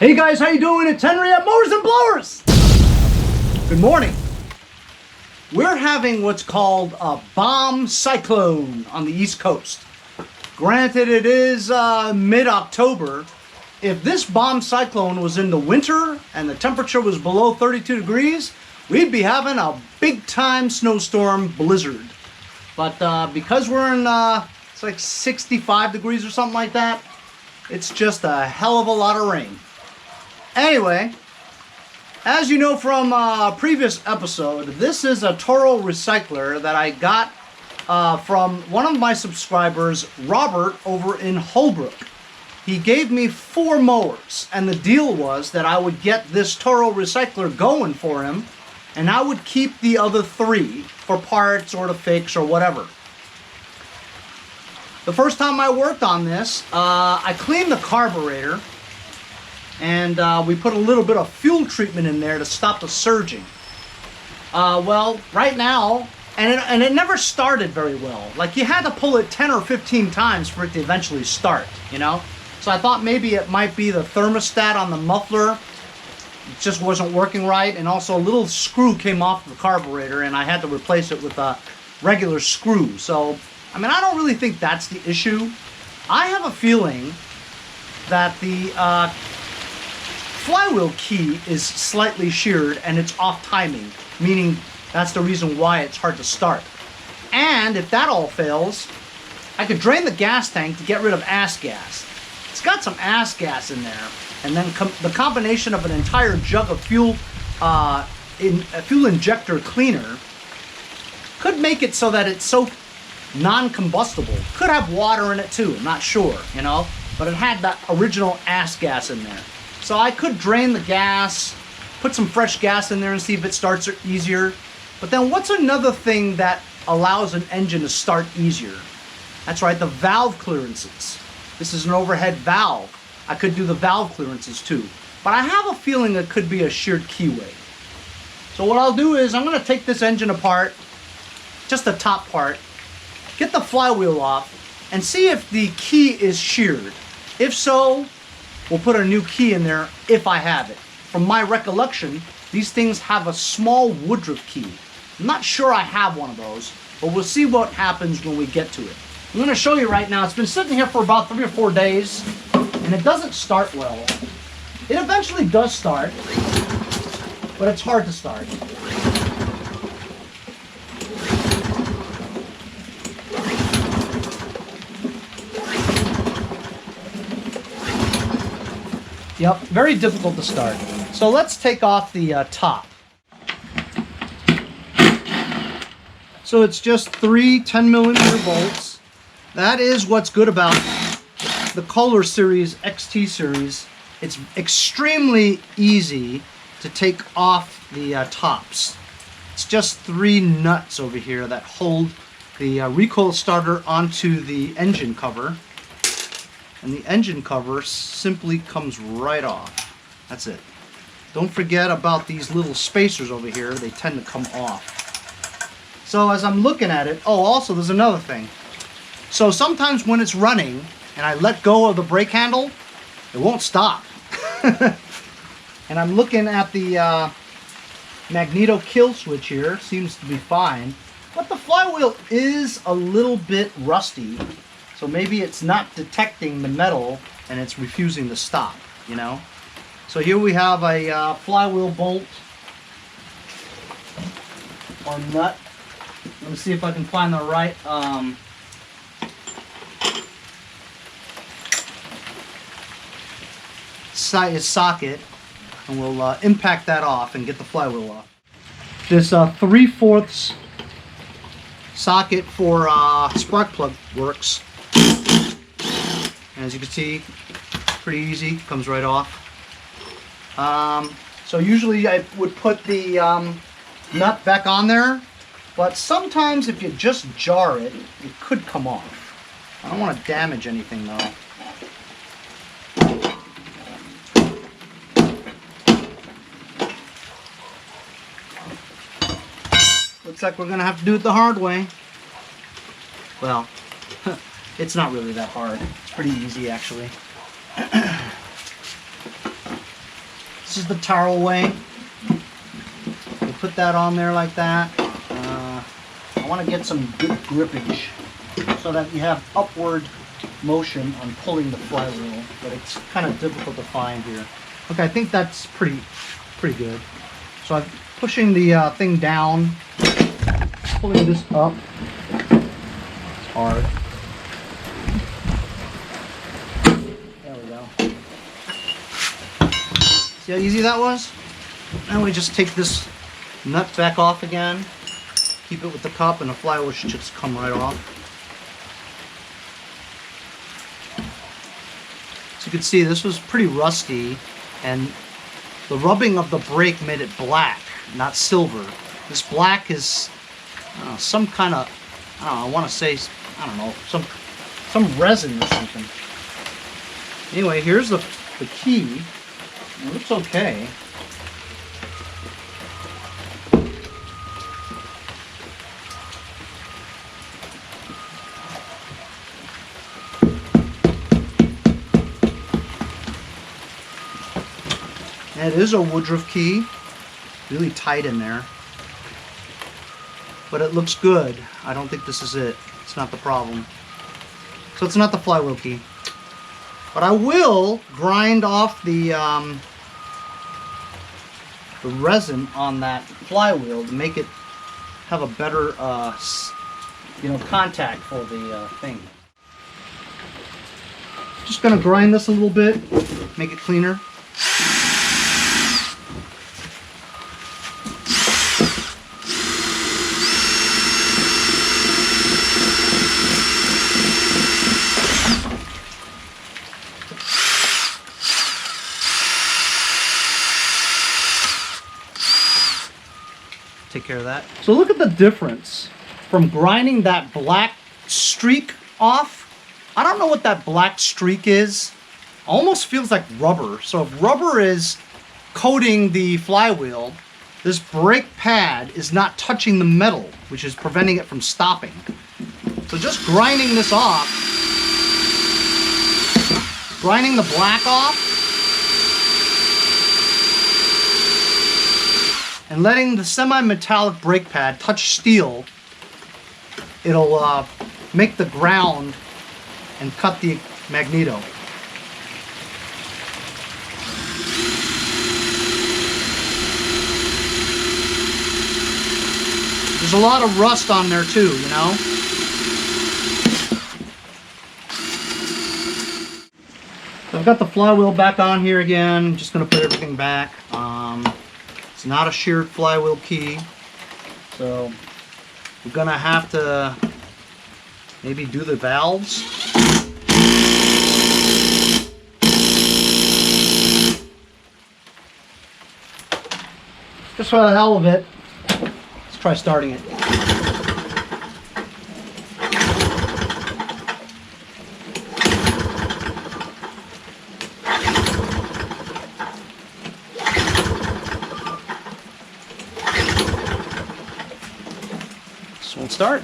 Hey guys, how you doing? It's Henry at Mowers and Blowers. Good morning. We're having what's called a bomb cyclone on the East Coast. Granted, it is mid-October. If this bomb cyclone was in the winter and the temperature was below 32 degrees, we'd be having a big-time snowstorm blizzard. But because we're in, it's like 65 degrees or something like that, it's just a hell of a lot of rain. Anyway, as you know from a previous episode, this is a Toro recycler that I got from one of my subscribers, Robert, over in Holbrook. He gave me 4 mowers, and the deal was that I would get this Toro recycler going for him, and I would keep the other 3 for parts or to fix or whatever. The first time I worked on this, I cleaned the carburetor, and we put a little bit of fuel treatment in there to stop the surging. Well, right now, and it never started very well. Like, you had to pull it 10 or 15 times for it to eventually start, you know? So I thought maybe it might be the thermostat on the muffler. It just wasn't working right, and also a little screw came off the carburetor, and I had to replace it with a regular screw. So, I mean, I don't really think that's the issue. I have a feeling that the flywheel key is slightly sheared and it's off timing, meaning that's the reason why it's hard to start. And if that all fails, I could drain the gas tank to get rid of ass gas. It's got some ass gas in there, and then the combination of an entire jug of fuel, a fuel injector cleaner, could make it so that it's so non-combustible. Could have water in it too, I'm not sure, you know, but it had that original ass gas in there. So I could drain the gas, put some fresh gas in there and see if it starts easier. But then what's another thing that allows an engine to start easier? That's right, the valve clearances. This is an overhead valve. I could do the valve clearances too. But I have a feeling it could be a sheared keyway. So what I'll do is I'm going to take this engine apart, just the top part, get the flywheel off, and see if the key is sheared. If so, we'll put a new key in there if I have it. From my recollection, these things have a small Woodruff key. I'm not sure I have one of those, but we'll see what happens when we get to it. I'm going to show you right now. It's been sitting here for about 3 or 4 days, and it doesn't start well. It eventually does start, but it's hard to start. Yep, very difficult to start. So let's take off the top. So it's just 3 10mm bolts. That is what's good about the Kohler series, XT series. It's extremely easy to take off the tops. It's just 3 nuts over here that hold the recoil starter onto the engine cover. And the engine cover simply comes right off. That's it. Don't forget about these little spacers over here. They tend to come off. So as I'm looking at it, oh, also there's another thing. So sometimes when it's running and I let go of the brake handle, it won't stop. And I'm looking at the magneto kill switch here. Seems to be fine. But the flywheel is a little bit rusty. So maybe it's not detecting the metal and it's refusing to stop, you know? So here we have a flywheel bolt or nut. Let me see if I can find the right socket, and we'll impact that off and get the flywheel off. This 3/4 socket for spark plug works. And as you can see, pretty easy, comes right off. So usually I would put the nut back on there, but sometimes if you just jar it, it could come off. I don't want to damage anything though. Looks like we're going to have to do it the hard way. Well, it's not really that hard. It's pretty easy actually. This is the Toro way. You put that on there like that. I want to get some good grippage so that you have upward motion on pulling the flywheel, but it's kind of difficult to find here. Okay, I think that's pretty good. So I'm pushing the thing down, pulling this up. It's hard. There we go. See how easy that was? Now we just take this nut back off again, keep it with the cup, and the flywheel should just come right off. So you can see this was pretty rusty, and the rubbing of the brake made it black, not silver. This black is some kind of, I want to say, I don't know, some resin or something. Anyway, here's the key. It looks okay. It is a Woodruff key, really tight in there, but it looks good. I don't think this is it. It's not the problem. So it's not the flywheel key. But I will grind off the resin on that flywheel to make it have a better, contact for the thing. Just gonna grind this a little bit, make it cleaner. Take care of that. So look at the difference from grinding that black streak off. I don't know what that black streak is. Almost feels like rubber. So if rubber is coating the flywheel, this brake pad is not touching the metal, which is preventing it from stopping. So just grinding this off, grinding the black off, and letting the semi-metallic brake pad touch steel, it'll make the ground and cut the magneto. There's a lot of rust on there too, you know? So I've got the flywheel back on here again. I'm just gonna put everything back. It's not a sheared flywheel key, so we're gonna have to maybe do the valves. Just for the hell of it, let's try starting it. Won't start.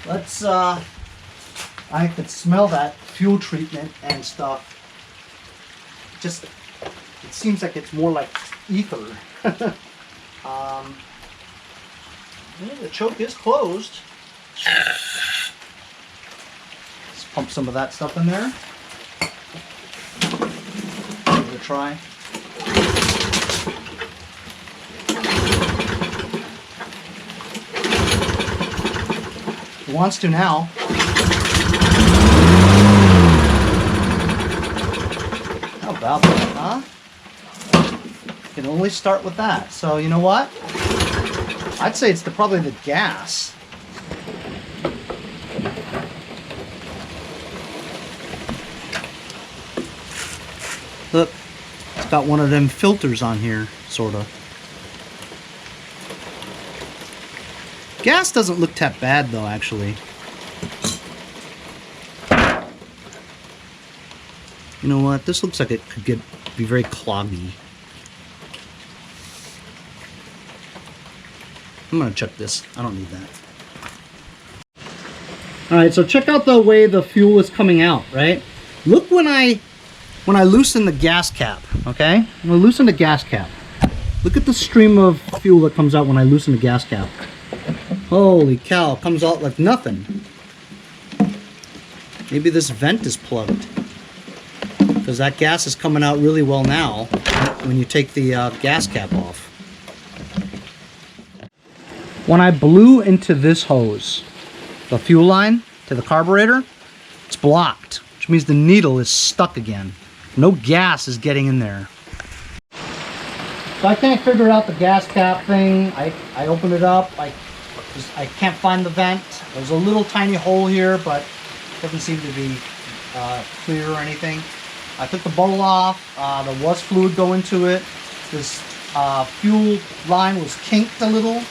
Let's I could smell that fuel treatment and stuff. Just, it seems like it's more like ether. Yeah, the choke is closed. Let's pump some of that stuff in there. Give it a try. Wants to now. How about that, huh? Can only start with that. So you know what? I'd say it's probably the gas. Look, it's got one of them filters on here, sorta. Gas doesn't look that bad though, actually. You know what? This looks like it could be very cloggy. I'm gonna check this. I don't need that. Alright, so check out the way the fuel is coming out, right? Look when I loosen the gas cap, okay? When I loosen the gas cap. Look at the stream of fuel that comes out when I loosen the gas cap. Holy cow, it comes out like nothing. Maybe this vent is plugged, because that gas is coming out really well now when you take the gas cap off. When I blew into this hose, the fuel line to the carburetor, it's blocked, which means the needle is stuck again. No gas is getting in there. So I can't figure out the gas cap thing. I opened it up. I can't find the vent. There's a little tiny hole here, but it doesn't seem to be clear or anything. I took the bowl off. There was fluid going to it. This fuel line was kinked a little.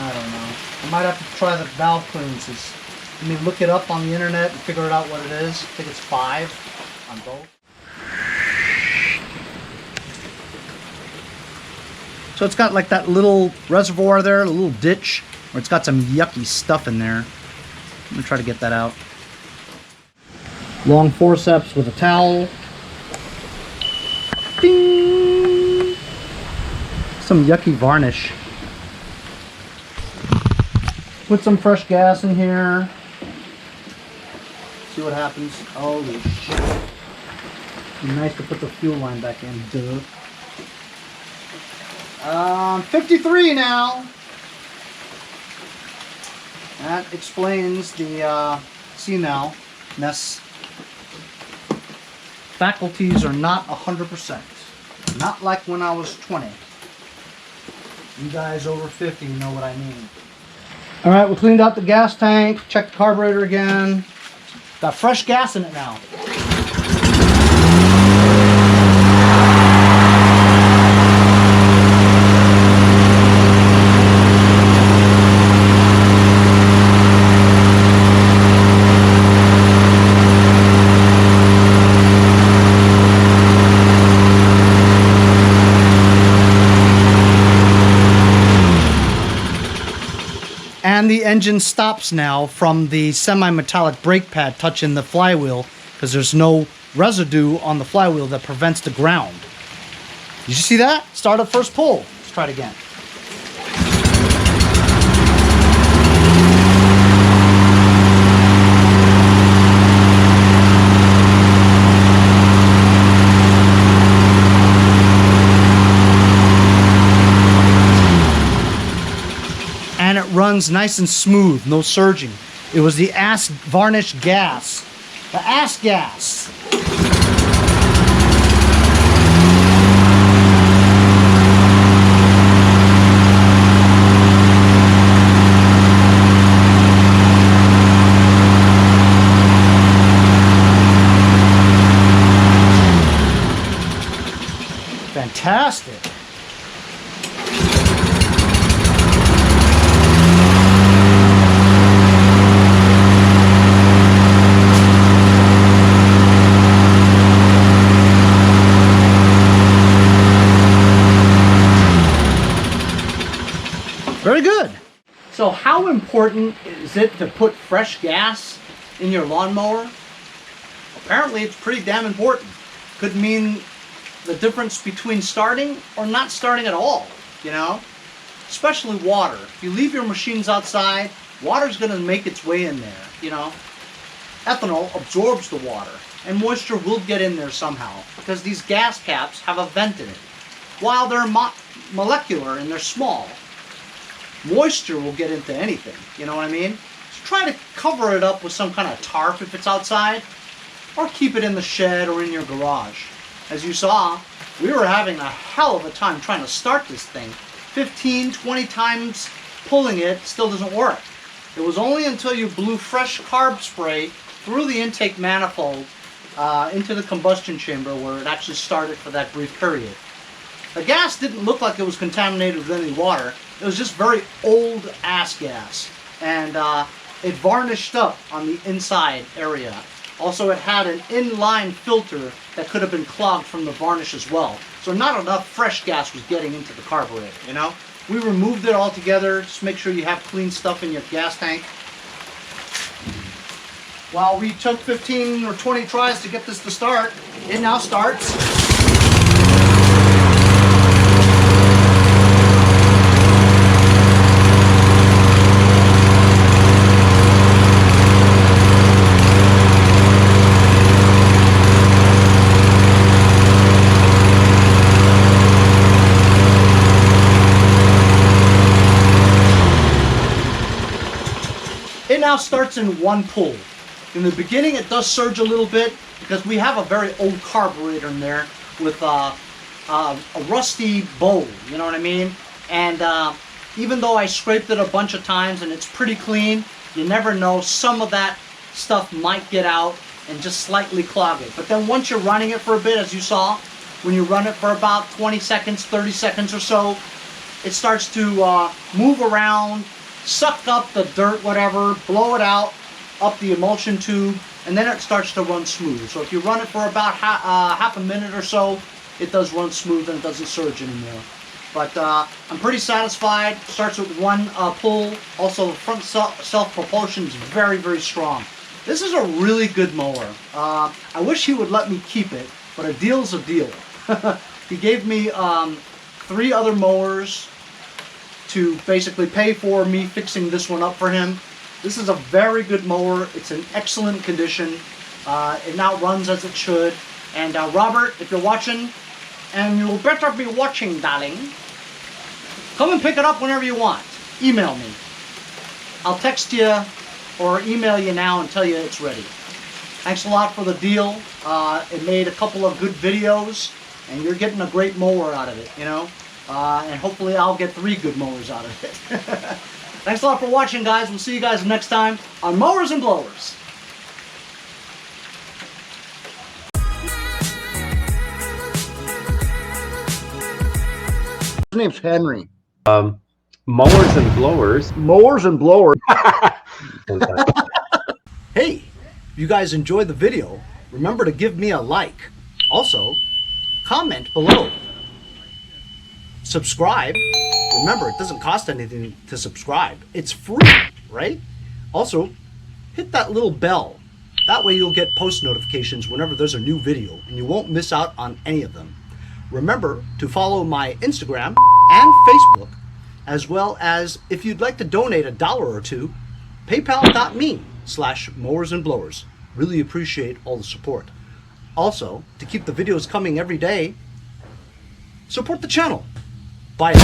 I don't know. I might have to try the valve clearances. Let me look it up on the internet and figure out what it is. I think it's 5 on both. So it's got like that little reservoir there, a little ditch, where it's got some yucky stuff in there. I'm gonna try to get that out. Long forceps with a towel. Ding! Some yucky varnish. Put some fresh gas in here. See what happens. Holy shit. Be nice to put the fuel line back in. Duh. 53 now. That explains the see now mess. Faculties are not 100%. Not like when I was 20. You guys over 50 know what I mean. Alright, we cleaned out the gas tank, checked the carburetor again. Got fresh gas in it now. And the engine stops now from the semi-metallic brake pad touching the flywheel, because there's no residue on the flywheel that prevents the ground. Did you see that? Start up first pull. Let's try it again. And it runs nice and smooth, no surging. It was the ass varnish gas. The ass gas. Fantastic. Very good. So how important is it to put fresh gas in your lawnmower? Apparently it's pretty damn important. Could mean the difference between starting or not starting at all, you know? Especially water. If you leave your machines outside, water's gonna make its way in there, you know? Ethanol absorbs the water and moisture will get in there somehow because these gas caps have a vent in it. While they're molecular and they're small, moisture will get into anything, you know what I mean? So try to cover it up with some kind of tarp if it's outside, or keep it in the shed or in your garage. As you saw, we were having a hell of a time trying to start this thing. 15, 20 times pulling it still doesn't work. It was only until you blew fresh carb spray through the intake manifold into the combustion chamber where it actually started for that brief period. The gas didn't look like it was contaminated with any water. It was just very old ass gas, and it varnished up on the inside area. Also, it had an inline filter that could have been clogged from the varnish as well. So not enough fresh gas was getting into the carburetor, you know? We removed it all together. Just make sure you have clean stuff in your gas tank. while we took 15 or 20 tries to get this to start, it now starts. It now starts in one pull. In the beginning it does surge a little bit because we have a very old carburetor in there with a rusty bowl, you know what I mean? And even though I scraped it a bunch of times and it's pretty clean, you never know, some of that stuff might get out and just slightly clog it. But then once you're running it for a bit, as you saw, when you run it for about 20 seconds, 30 seconds or so, it starts to move around, suck up the dirt, whatever, blow it out up the emulsion tube, and then it starts to run smooth. So if you run it for about half a minute or so, it does run smooth and it doesn't surge anymore. But I'm pretty satisfied. Starts with one pull. Also, the front self-propulsion is very, very strong. This is a really good mower. I wish he would let me keep it, but a deal's a deal. He gave me 3 other mowers to basically pay for me fixing this one up for him. This is a very good mower. It's in excellent condition. It now runs as it should. And Robert, if you're watching, and you'll better be watching, darling, come and pick it up whenever you want. Email me. I'll text you or email you now and tell you it's ready. Thanks a lot for the deal. It made a couple of good videos, and you're getting a great mower out of it, you know? And hopefully I'll get 3 good mowers out of it. Thanks a lot for watching, guys. We'll see you guys next time on Mowers and Blowers. His name's Henry. Mowers and blowers. Mowers and blowers. Hey, if you guys enjoyed the video, remember to give me a like. Also, comment below. Subscribe. Remember, it doesn't cost anything to subscribe. It's free, right? Also, hit that little bell. That way you'll get post notifications whenever there's a new video, and you won't miss out on any of them. Remember to follow my Instagram and Facebook, as well as, if you'd like to donate $1 or $2, paypal.me/mowersandblowers. Really appreciate all the support. Also, to keep the videos coming every day, support the channel. Bye.